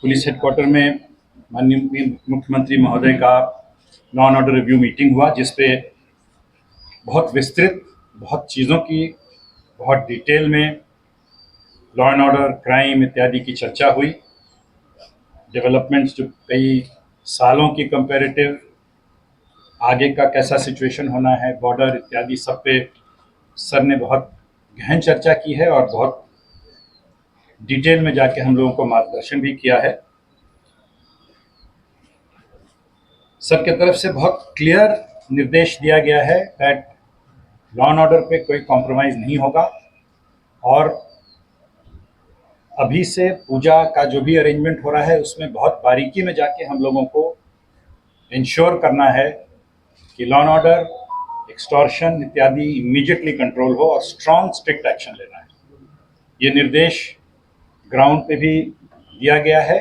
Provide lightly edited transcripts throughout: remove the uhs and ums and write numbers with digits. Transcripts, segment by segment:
Police headquarter में माननीय मुख्यमंत्री महोदय का law and order review meeting हुआ, जिसपे बहुत विस्तृत, बहुत चीज़ों की, बहुत डिटेल में लॉ एंड ऑर्डर, क्राइम इत्यादि की चर्चा हुई। डेवलपमेंट्स जो कई सालों की कंपैरेटिव, आगे का कैसा सिचुएशन होना है, बॉर्डर इत्यादि सब पे सर ने बहुत गहन चर्चा की है और बहुत डिटेल में जाके हम लोगों को मार्गदर्शन भी किया है। सर की तरफ से बहुत क्लियर निर्देश दिया गया है दैट लॉ एंड ऑर्डर पे कोई कॉम्प्रोमाइज़ नहीं होगा और अभी से पूजा का जो भी अरेंजमेंट हो रहा है उसमें बहुत बारीकी में जाके हम लोगों को इंश्योर करना है कि लॉ एंड ऑर्डर, एक्सटॉर्शन इत्यादि इमीडिएटली कंट्रोल हो और स्ट्रॉन्ग स्ट्रिक्ट एक्शन लेना है। ये निर्देश ग्राउंड पे भी दिया गया है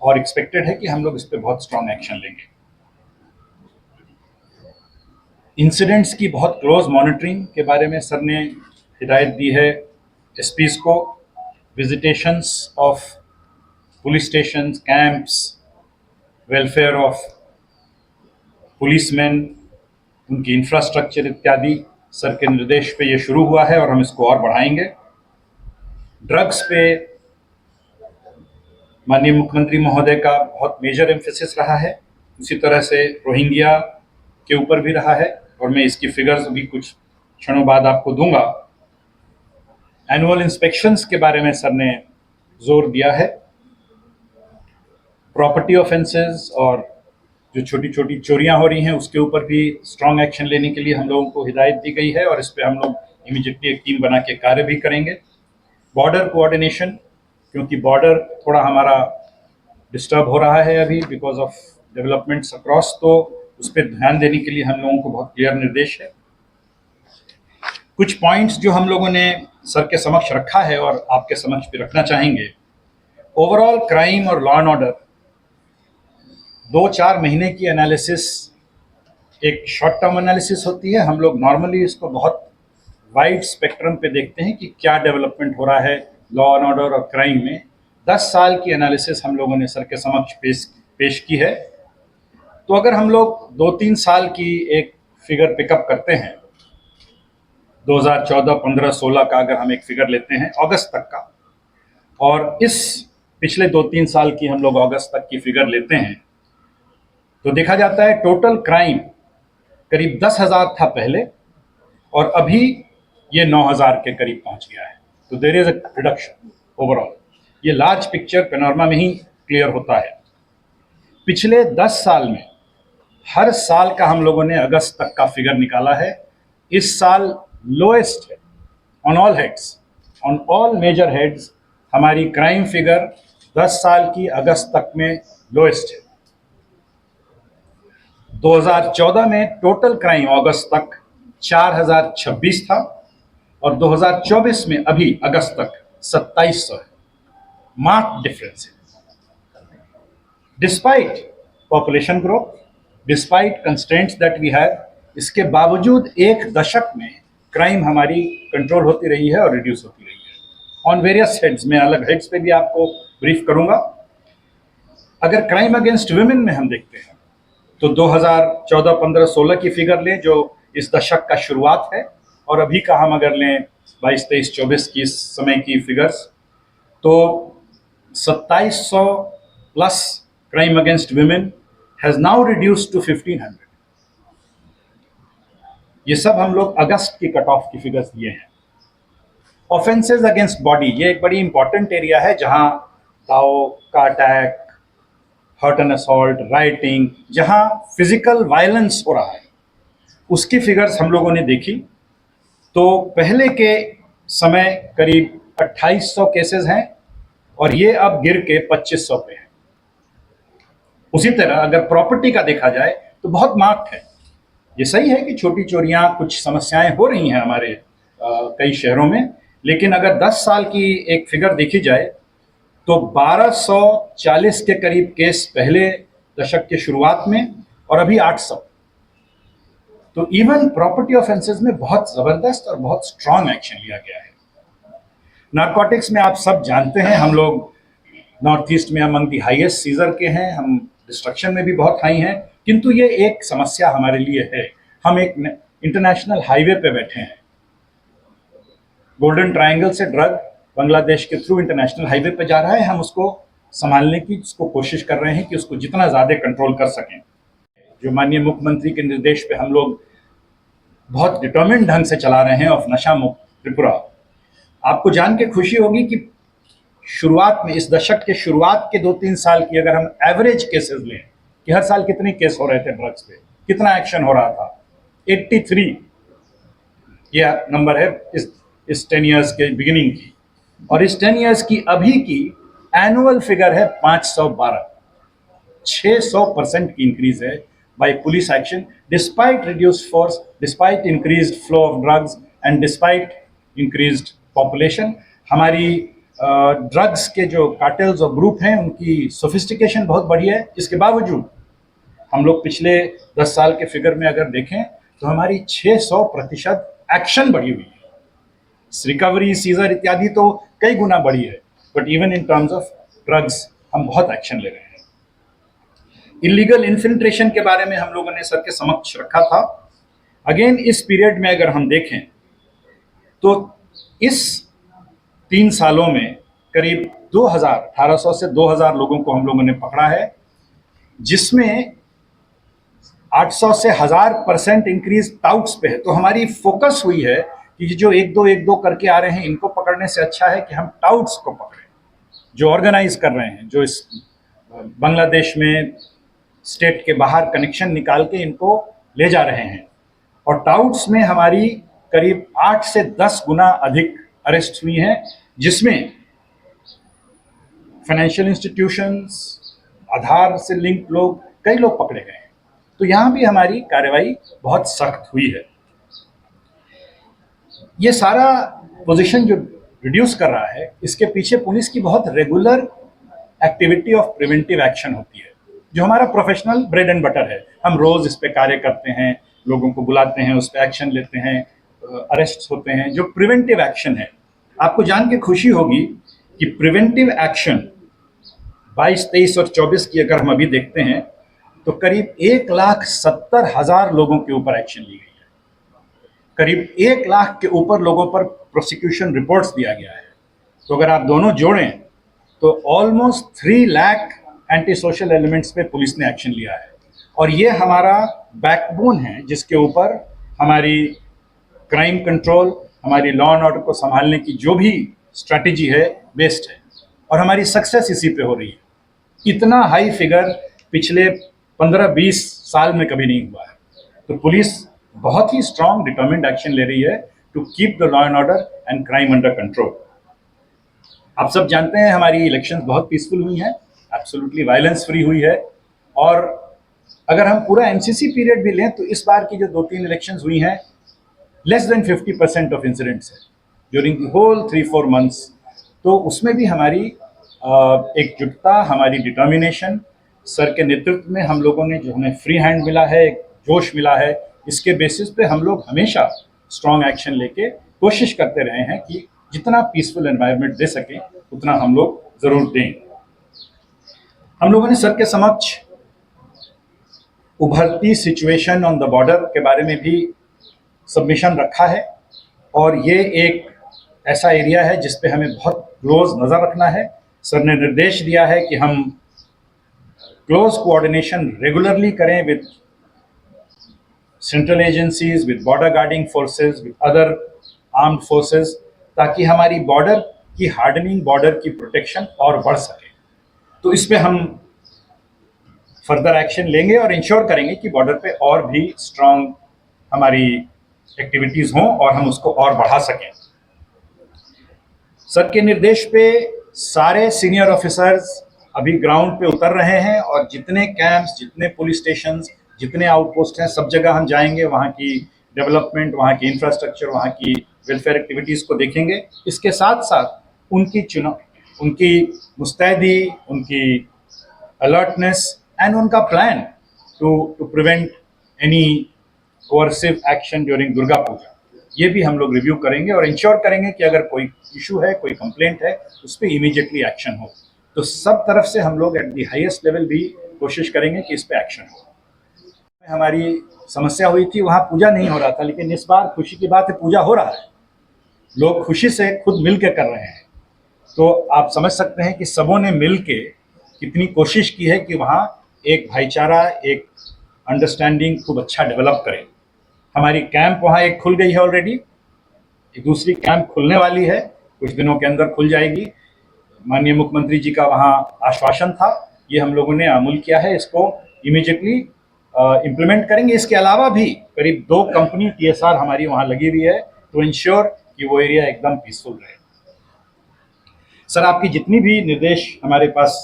और एक्सपेक्टेड है कि हम लोग इस पे बहुत स्ट्रॉन्ग एक्शन लेंगे। इंसिडेंट्स की बहुत क्लोज मॉनिटरिंग के बारे में सर ने हिदायत दी है एसपीज को। Visitations of police stations, camps, welfare of policeman, उनकी इंफ्रास्ट्रक्चर इत्यादि सर के निर्देश पे ये शुरू हुआ है और हम इसको और बढ़ाएंगे। ड्रग्स पे माननीय मुख्यमंत्री महोदय का बहुत मेजर एम्फेसिस रहा है, उसी तरह से रोहिंग्या के ऊपर भी रहा है और मैं इसकी फिगर्स भी कुछ क्षणों बाद आपको दूंगा। एनुअल इंस्पेक्शंस के बारे में सर ने जोर दिया है। प्रॉपर्टी ऑफेंसेस और जो छोटी छोटी चोरियां हो रही हैं उसके ऊपर भी स्ट्रॉन्ग एक्शन लेने के लिए हम लोगों को हिदायत दी गई है और इस पर हम लोग इमीडिएटली एक टीम बना के कार्य भी करेंगे। बॉर्डर कोऑर्डिनेशन, क्योंकि बॉर्डर थोड़ा हमारा डिस्टर्ब हो रहा है अभी बिकॉज ऑफ डेवलपमेंट्स अक्रॉस, तो उस पर ध्यान देने के लिए हम लोगों को बहुत क्लियर निर्देश है। कुछ पॉइंट्स जो हम लोगों ने सर के समक्ष रखा है और आपके समक्ष भी रखना चाहेंगे। ओवरऑल क्राइम और लॉ एंड ऑर्डर 2-4 महीने की एनालिसिस एक शॉर्ट टर्म एनालिसिस होती है। हम लोग नॉर्मली इसको बहुत वाइड स्पेक्ट्रम पे देखते हैं कि क्या डेवलपमेंट हो रहा है लॉ एंड ऑर्डर और क्राइम में। 10 साल की एनालिसिस हम लोगों ने सर के समक्ष पेश की है। तो अगर हम लोग 2-3 साल की एक फिगर पिकअप करते हैं, 2014, 15, 16 का अगर हम एक फिगर लेते हैं अगस्त तक का, और इस पिछले 2-3 साल की हम लोग अगस्त तक की फिगर लेते हैं, तो देखा जाता है टोटल क्राइम करीब 10,000 था पहले और अभी ये 9,000 के करीब पहुंच गया है। तो there is a reduction overall. ये लार्ज पिक्चर पैनोरमा में ही क्लियर होता है। पिछले 10 साल में हर साल का हम लोगों ने अगस्त तक का फिगर निकाला है। इस साल लोएस्ट है on all heads, on all major heads. हमारी क्राइम फिगर 10 साल की अगस्त तक में लोएस्ट है। 2014 में टोटल क्राइम अगस्त तक 4,026 था और 2024 में अभी अगस्त तक 2,700 है। मार्क्ड डिफरेंस है। Despite population growth, despite constraints that we have, इसके बावजूद एक दशक में क्राइम हमारी कंट्रोल होती रही है और रिड्यूस होती रही है ऑन वेरियस हेड्स। मैं अलग हेड्स पे भी आपको ब्रीफ करूंगा। अगर क्राइम अगेंस्ट वुमेन में हम देखते हैं तो 2014, 15, 16 की फिगर लें जो इस दशक का शुरुआत है, और अभी का हम अगर लें 22, 23, 24 की इस समय की फिगर्स, तो 2,700 plus crime against women has now reduced to 1,500। ये सब हम लोग अगस्त की कट ऑफ की फिगर्स दिए हैं। ऑफेंसेस अगेंस्ट बॉडी, ये एक बड़ी इंपॉर्टेंट एरिया है जहां दाव का attack, hurt and assault, rioting, जहां फिजिकल वायलेंस हो रहा है, उसकी फिगर्स हम लोगों ने देखी। तो पहले के समय करीब 2,800 केसेस हैं और ये अब गिर के 2,500 पे हैं। उसी तरह अगर प्रॉपर्टी का देखा जाए तो बहुत मार्क्ड है। ये सही है कि छोटी चोरियां, कुछ समस्याएं हो रही हैं हमारे कई शहरों में, लेकिन अगर 10 साल की एक फिगर देखी जाए तो 1,240 के करीब केस पहले दशक के शुरुआत में और अभी 800। तो इवन प्रॉपर्टी ऑफेंसेस में बहुत जबरदस्त और बहुत स्ट्रांग एक्शन लिया गया है। नारकोटिक्स में आप सब जानते हैं, हम लोग नॉर्थ ईस्ट में अमंग दी हाईएस्ट सीजर के हैं, हम डिस्ट्रक्शन में भी बहुत हाई हैं, किंतु ये एक समस्या हमारे लिए है। हम एक इंटरनेशनल हाईवे पे बैठे हैं, गोल्डन ट्रायंगल से ड्रग बांग्लादेश के थ्रू इंटरनेशनल हाईवे पे जा रहा है, हम उसको संभालने की उसको कोशिश कर रहे हैं कि उसको जितना ज़्यादा कंट्रोल कर सकें। जो माननीय मुख्यमंत्री के निर्देश पे हम लोग बहुत डिटर्मिन्ड ढंग से चला रहे हैं ऑफ नशा मुक्त त्रिपुरा। आपको जान के खुशी होगी कि शुरुआत में, इस दशक के शुरुआत के 2-3 साल की अगर हम एवरेज केसेस लें कि हर साल कितने केस हो रहे थे ड्रग्स पे, कितना एक्शन हो रहा था, 83 यह नंबर है इस 10 ईयर्स के बिगिनिंग की, और इस 10 ईयर्स की अभी की एनुअल फिगर है 512। 600% की इंक्रीज है by police action, despite reduced force, despite increased flow of drugs and despite increased population. हमारी ड्रग्स के जो कार्टेल्स और ग्रुप हैं उनकी सोफिस्टिकेशन बहुत बढ़ी है। इसके बावजूद हम लोग पिछले 10 साल के फिगर में अगर देखें तो हमारी 600% एक्शन बढ़ी हुई है। रिकवरी, सीजर इत्यादि तो कई गुना बढ़ी है, but even in terms of drugs हम बहुत एक्शन ले रहे हैं। इलीगल इन्फिल्ट्रेशन के बारे में हम लोगों ने सर के समक्ष रखा था। अगेन इस पीरियड में अगर हम देखें तो इस 3 सालों में करीब 1800 से 2000 लोगों को हम लोगों ने पकड़ा है, जिसमें 800 से 1000% इंक्रीज टाउट्स पे है। तो हमारी फोकस हुई है कि जो एक दो करके आ रहे हैं इनको पकड़ने से अच्छा है कि हम टाउट्स को पकड़ें, जो ऑर्गेनाइज कर रहे हैं, जो इस बांग्लादेश में स्टेट के बाहर कनेक्शन निकाल के इनको ले जा रहे हैं। और टाउट्स में हमारी करीब 8 से 10 गुना अधिक अरेस्ट हुई हैं, जिसमें फाइनेंशियल इंस्टीट्यूशंस, आधार से लिंक लोग, कई लोग पकड़े गए हैं। तो यहां भी हमारी कार्रवाई बहुत सख्त हुई है। ये सारा पोजीशन जो रिड्यूस कर रहा है, इसके पीछे पुलिस की बहुत regular activity of preventive action होती है, जो हमारा प्रोफेशनल ब्रेड एंड बटर है। हम रोज इस पे कार्य करते हैं, लोगों को बुलाते हैं, उस पर एक्शन लेते हैं, अरेस्ट होते हैं। जो प्रिवेंटिव एक्शन है, आपको जान के खुशी होगी कि प्रिवेंटिव एक्शन 22, 23 और 24 की अगर हम अभी देखते हैं तो करीब 1,70,000 लोगों के ऊपर एक्शन ली गई है। करीब 1 लाख के ऊपर लोगों पर प्रोसिक्यूशन रिपोर्ट्स दिया गया है। तो अगर आप दोनों जोड़ें तो almost 3 lakh anti social elements पे पुलिस ने एक्शन लिया है। और ये हमारा बैकबोन है जिसके ऊपर हमारी क्राइम कंट्रोल, हमारी लॉ एंड ऑर्डर को संभालने की जो भी स्ट्रैटेजी है, बेस्ड है, और हमारी सक्सेस इसी पे हो रही है। इतना हाई फिगर पिछले 15-20 साल में कभी नहीं हुआ है। तो पुलिस बहुत ही स्ट्रांग डिटर्मिन्ड एक्शन ले रही है to keep the law and order and crime under control. आप सब जानते हैं हमारी इलेक्शंस बहुत पीसफुल हुई हैं, एब्सोल्युटली वायलेंस फ्री हुई है। और अगर हम पूरा एमसीसी पीरियड भी लें तो इस बार की जो 2-3 इलेक्शंस हुई हैं, लेस देन 50% ऑफ इंसिडेंट्स है ड्यूरिंग द होल 3-4 मंथ्स। तो उसमें भी हमारी एकजुटता, हमारी डिटर्मिनेशन, सर के नेतृत्व में हम लोगों ने, जो हमें फ्री हैंड मिला है, एक जोश मिला है, इसके बेसिस पे हम लोग हमेशा स्ट्रॉन्ग एक्शन लेके कोशिश करते रहे हैं कि जितना पीसफुल एनवायरनमेंट दे सकें उतना हम लोग जरूर दें। हम लोगों ने सर के समक्ष उभरती सिचुएशन ऑन द बॉर्डर के बारे में भी सबमिशन रखा है, और ये एक ऐसा एरिया है जिस पे हमें बहुत क्लोज नज़र रखना है। सर ने निर्देश दिया है कि हम क्लोज कोऑर्डिनेशन रेगुलरली करें with central agencies, with border guarding forces, with other armed forces, ताकि हमारी बॉर्डर की हार्डनिंग, बॉर्डर की प्रोटेक्शन और बढ़ सके। तो इस पे हम फर्दर एक्शन लेंगे और इंश्योर करेंगे कि बॉर्डर पे और भी स्ट्रांग हमारी एक्टिविटीज हों और हम उसको और बढ़ा सकें। सर के निर्देश पे सारे सीनियर ऑफिसर्स अभी ग्राउंड पे उतर रहे हैं, और जितने कैंप्स, जितने पुलिस स्टेशंस, जितने आउटपोस्ट हैं, सब जगह हम जाएंगे, वहाँ की डेवलपमेंट, वहाँ की इंफ्रास्ट्रक्चर, वहाँ की वेलफेयर एक्टिविटीज़ को देखेंगे। इसके साथ साथ उनकी मुस्तैदी, उनकी अलर्टनेस एंड उनका plan to prevent any coercive action during Durga Puja, ये भी हम लोग रिव्यू करेंगे और इंश्योर करेंगे कि अगर कोई इशू है, कोई कंप्लेंट है, उस पर इमीडिएटली एक्शन हो। तो सब तरफ से हम लोग एट द हाईएस्ट लेवल भी कोशिश करेंगे कि इस पे एक्शन हो। हमारी समस्या हुई थी, वहाँ पूजा नहीं हो रहा था, लेकिन इस बार खुशी की बात है पूजा हो रहा है, लोग खुशी से खुद मिल के कर रहे हैं। तो आप समझ सकते हैं कि सबों ने मिल के कितनी कोशिश की है कि वहाँ एक भाईचारा, एक अंडरस्टैंडिंग खूब अच्छा डेवलप करें। हमारी कैंप वहाँ एक खुल गई है ऑलरेडी, एक दूसरी कैंप खुलने वाली है, कुछ दिनों के अंदर खुल जाएगी। माननीय मुख्यमंत्री जी का वहाँ आश्वासन था, ये हम लोगों ने अमल किया है, इसको इमीडिएटली इम्प्लीमेंट करेंगे। इसके अलावा भी करीब 2 कंपनी TSR हमारी वहाँ लगी हुई है टू इंश्योर कि वो एरिया एकदम पीसफुल रहे। सर, आपकी जितनी भी निर्देश हमारे पास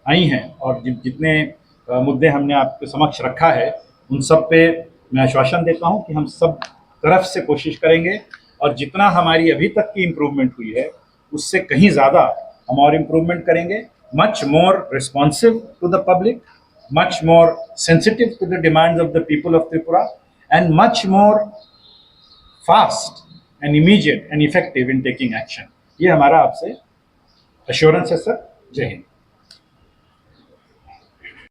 आई हैं और जितने मुद्दे हमने आपके समक्ष रखा है, उन सब पे मैं आश्वासन देता हूं कि हम सब तरफ से कोशिश करेंगे और जितना हमारी अभी तक की इम्प्रूवमेंट हुई है उससे कहीं ज़्यादा हम और इम्प्रूवमेंट करेंगे। Much more responsive to the public, much more sensitive to the demands of the people of Tripura and much more fast and immediate and effective in taking action. ये हमारा आपसे एश्योरेंस है सर। जय हिंद।